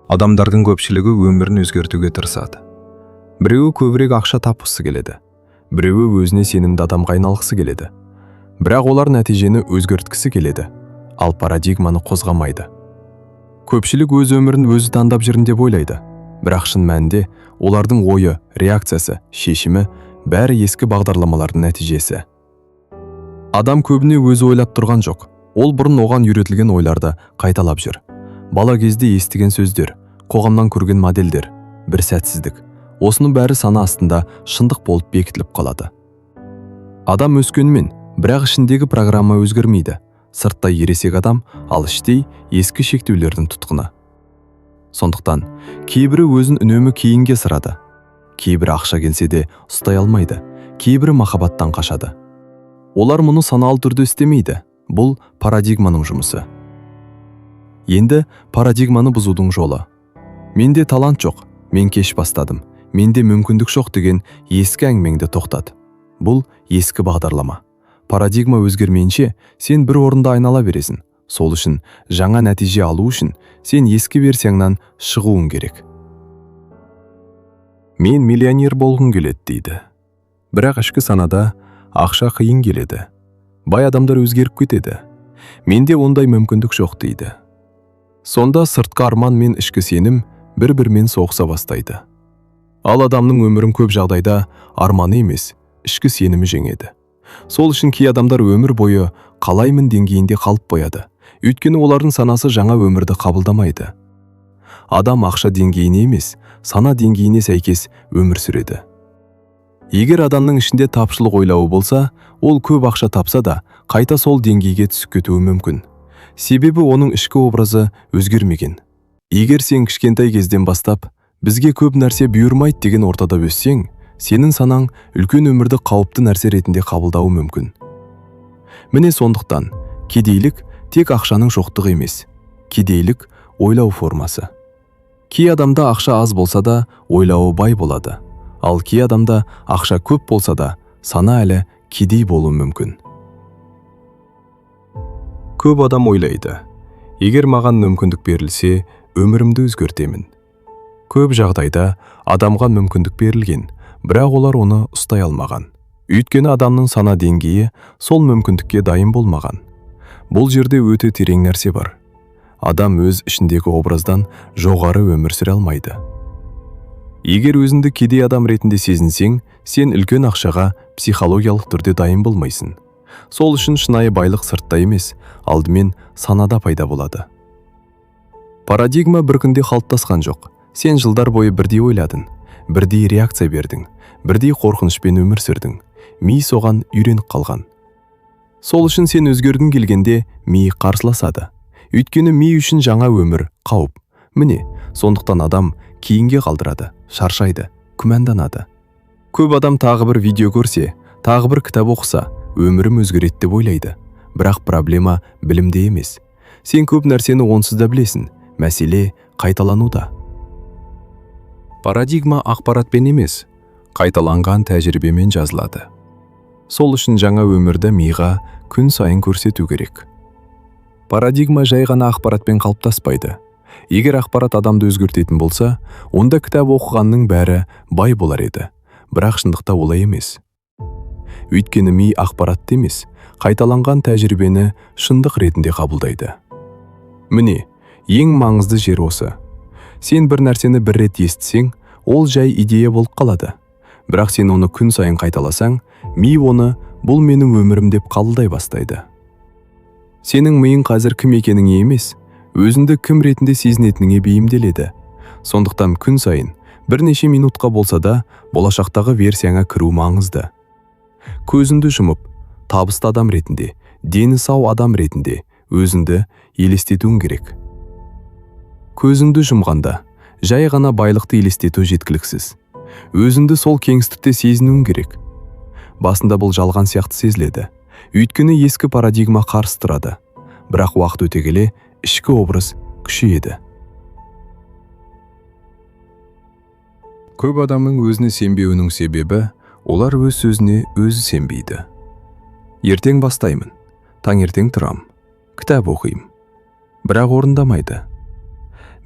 Адамдардың көпшілігі өмірін өзгертуге тырысады. Біреуі көбірек ақша тапқысы келеді. Біреуі өзіне сенімді адамға айналғысы келеді. Бірақ олар нәтижені өзгерткісі келеді, ал парадигманы қозғамайды. Көпшілік өз өмірін өзі таңдап жүрін деп ойлайды. Бірақ шын мәнінде олардың ойы, реакциясы, шешімі бәрі ескі бағдарламалардың нәтижесі. Адам көбіне өзі ойлап тұрған жоқ. Ол бұрын оған үйретілген ойларды қайталап жүр. Бала кезде естіген сөздер, қоғамнан көрген модельдер, бір сәтсіздік. Осының бәрі сана астында шындық болып бекітіліп қалады. Адам өскенмен, бірақ ішіндегі программа өзгермейді. Сырттай ересек адам, ал іштей ескі шектеулердің тұтқыны. Сондықтан, кейбірі өзін үнемі кейінге сырады. Кейбірі ақша келсе де ұстай алмайды. Кейбірі махаббаттан қашады. Олар мұны саналы түрде істемейді. Бұл парадигманың жұмысы. Енді парадигманы бұзудың жолы. Менде талант жоқ, мен кеш бастадым. Менде мүмкіндік жоқ деген ескі әңгімеңді тоқтат. Бұл ескі бағдарлама. Парадигма өзгермейінше сен бір орында айнала бересің. Сол үшін жаңа нәтиже алу үшін сен ескі версияңнан шығуың керек. Мен миллионер болғым келеді дейді. Бірақ ішкі санада ақша қиын келеді. Бай адамдар өзгеріп кетеді. Менде ондай мүмкіндік жоқ дейді. Сонда сыртқы арман мен ішкі сенім бір-бірімен соғыса бастайды. Ал адамның өмірін көп жағдайда арманы емес, ішкі сенімі жеңеді. Сол үшін кей адамдар өмір бойы қалаймын деңгейінде қалып қояды. Өйткені олардың санасы жаңа өмірді қабылдамайды. Адам ақша деңгейіне емес, сана деңгейіне сәйкес өмір сүреді. Егер адамның ішінде тапшылық ойлауы болса, ол көп ақша тапса да, қайта сол деңгейге түсіп кетуі мүмкін. Себебі оның ішкі образы өзгермеген. Егер сен кішкентай кезден бастап, бізге көп нәрсе бұйырмайды деген ортада өссең, сенің санаң үлкен өмірді қауіпті нәрсе ретінде қабылдауы мүмкін. Міне сондықтан, кедейлік тек ақшаның жоқтығы емес, кедейлік ойлау формасы. Кей адамда ақша аз болса да, ойлауы бай болады. Ал кей адамда ақша көп болса да, сана әлі кедей болуы мүмкін. Көп адам ойлайды. Егер маған мүмкіндік берілсе, өмірімді өзгертемін. Көп жағдайда адамға мүмкіндік берілген, бірақ олар оны ұстай алмаған. Өйткені адамның сана деңгейі сол мүмкіндікке дайын болмаған. Бұл жерде өте терең нәрсе бар. Адам өз ішіндегі образдан жоғары өмір сүре алмайды. Егер өзіңді кедей адам ретінде сезінсең, сен үлкен ақшаға психологиялық түрде дайын болмайсың. Сол үшін шынайы байлық сыртта емес, алдымен санада пайда болады. Парадигма бір күнде қалыптасқан жоқ. Сен жылдар бойы бірдей ойладың, бірдей реакция бердің, бірдей қорқынышпен өмір сүрдің. Ми соған үйреніп қалған. Сол үшін сен өзгергің келгенде ми қарсыласады. Өйткені ми үшін жаңа өмір қауіп. Міне, сондықтан адам кейінге қалдырады, шаршайды, күмәнданады. Көп адам тағы бір видео көрсе, тағы бір кітап оқыса, өмірім өзгереді деп ойлайды. Бірақ проблема білімде емес. Сен көп нәрсені онсыз да білесің, мәселе қайталануда. Парадигма ақпаратпен емес, қайталанған тәжірибемен жазылады. Сол үшін жаңа өмірді миға күн сайын көрсету керек. Парадигма жай ғана ақпаратпен қалыптаспайды. Егер ақпарат адамды өзгертетін болса, онда кітап оқығанның бәрі бай болар еді. Бірақ шындықта олай емес. Өйткені ми ақпаратты емес, қайталанған тәжірибені шындық ретінде қабылдайды. Міне, ең маңызды жер осы. Сен бір нәрсені бір рет естісең, ол жай идея болып қалады. Бірақ сен оны күн сайын қайталасаң, ми оны бұл менің өмірім деп қабылдай бастайды. Сенің миың қазір кім екеніңе емес, өзіңді кім ретінде сезінетініңе бейімделеді. Сондықтан күн сайын бірнеше минутқа болса да, болашақтағы версияңа кіру маңызды. Көзіңді жұмып, табысты адам ретінде, дені сау адам ретінде өзіңді елестетуің керек. Көзіңді жұмғанда, жай ғана байлықты елестету жеткіліксіз. Өзіңді сол кеңістікте сезінуің керек. Басында бұл жалған сияқты сезіледі. Өйткені ескі парадигма қарсы тұрады. Бірақ уақыт өте келе ішкі образ күшейеді. Көп адамның өзіне сенбеуінің себебі, олар өз сөзіне өзі сенбейді. Ертең бастаймын, таңертең тұрам, кітап оқимын. Бірақ орындамайды.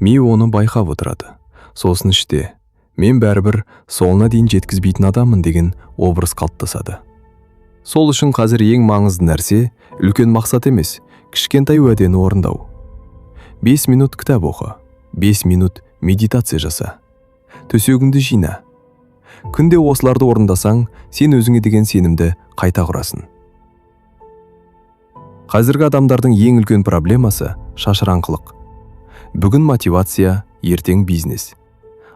Ми оны байқап отырады. Сосын іште, мен бәрібір соңына дейін жеткізбейтін адаммын деген образ қалыптасады. Сол үшін қазір ең маңызды нәрсе үлкен мақсат емес, кішкентай уәдені орындау. 5 минут кітап оқы, 5 минут медитация жаса. Төсегіңді жина. Күнде осыларды орындасаң, сен өзіңе деген сенімді қайта құрасың. Қазіргі адамдардың ең үлкен проблемасы шашыраңқылық. Бүгін мотивация, ертең бизнес.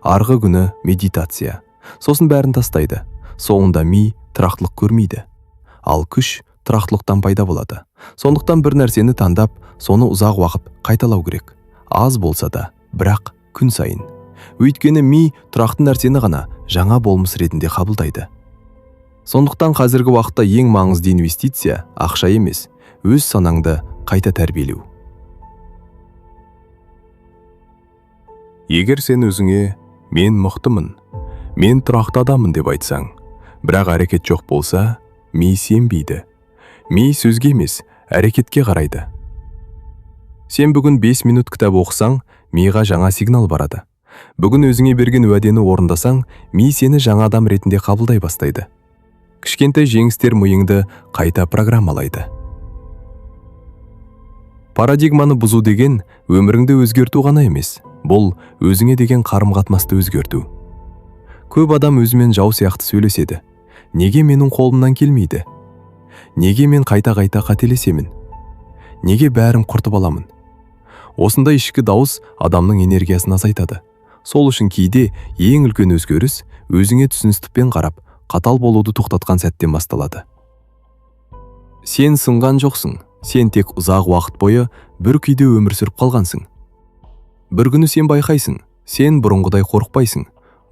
Арғы күні медитация. Сосын бәрін тастайды. Соңында ми тұрақтылық көрмейді. Ал күш тұрақтылықтан пайда болады. Сондықтан бір нәрсені таңдап, соны ұзақ уақыт қайталау керек. Аз болса да, бірақ күн сайын. Өйткені ми тұрақты нәрсені ғана жаңа болмыс ретінде қабылдайды. Сондықтан қазіргі уақытта ең маңызды инвестиция ақша емес, өз санаңды қайта тәрбиелеу. Егер сен өзіңе мен мықтымын, мен тұрақты адаммын деп айтсаң, бірақ әрекет жоқ болса, ми сенбейді. Ми сөзге емес, әрекетке қарайды. Сен бүгін 5 минут кітап оқысаң, миға жаңа сигнал барады. Бүгін өзіңе берген уәдені орындасаң, ми сені жаңа адам ретінде қабылдай бастайды. Кішкентай жеңістер миыңды қайта программалайды. Парадигманы бұзу деген өміріңді өзгерту ғана емес, бұл өзіңе деген қарым-қатынасты өзгерту. Көп адам өзімен жау сияқты сөйлеседі. Неге менің қолымнан келмейді? Неге мен қайта-қайта қателесемін? Неге бәрін құртып аламын? Осындай ішкі дауыс адамның энергиясын азайтады. Сол үшін кейде ең үлкен өзгеріс өзіңе түсіністікпен қарап, қатал болуды тоқтатқан сәттен басталады. Сен сынған жоқсың, сен тек ұзақ уақыт бойы бір күйде өмір сүріп қалғансың. Бір күні сен байқайсың, сен бұрынғыдай қорықпайсың,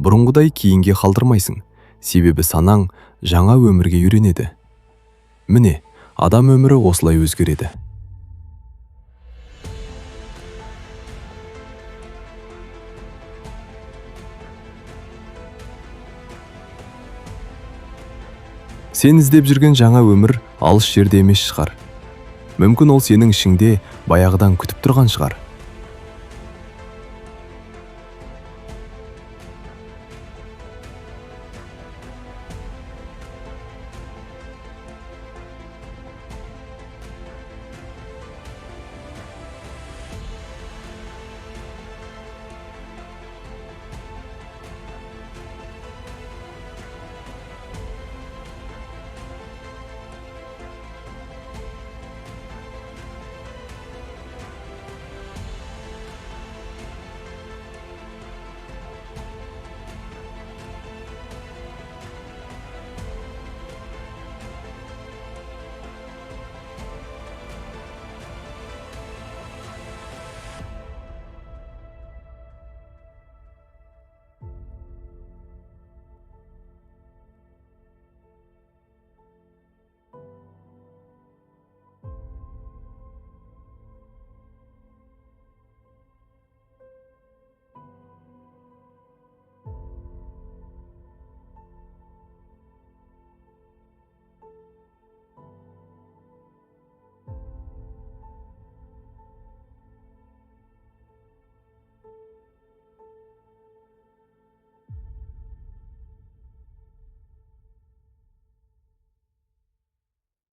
бұрынғыдай кейінге қалдырмайсың, себебі санаң жаңа өмірге үйренеді. Міне, адам өмірі осылай өзгереді. Сен іздеп жүрген жаңа өмір алыс жерде емес шығар. Мүмкін ол сенің ішіңде баяғыдан күтіп тұрған шығар.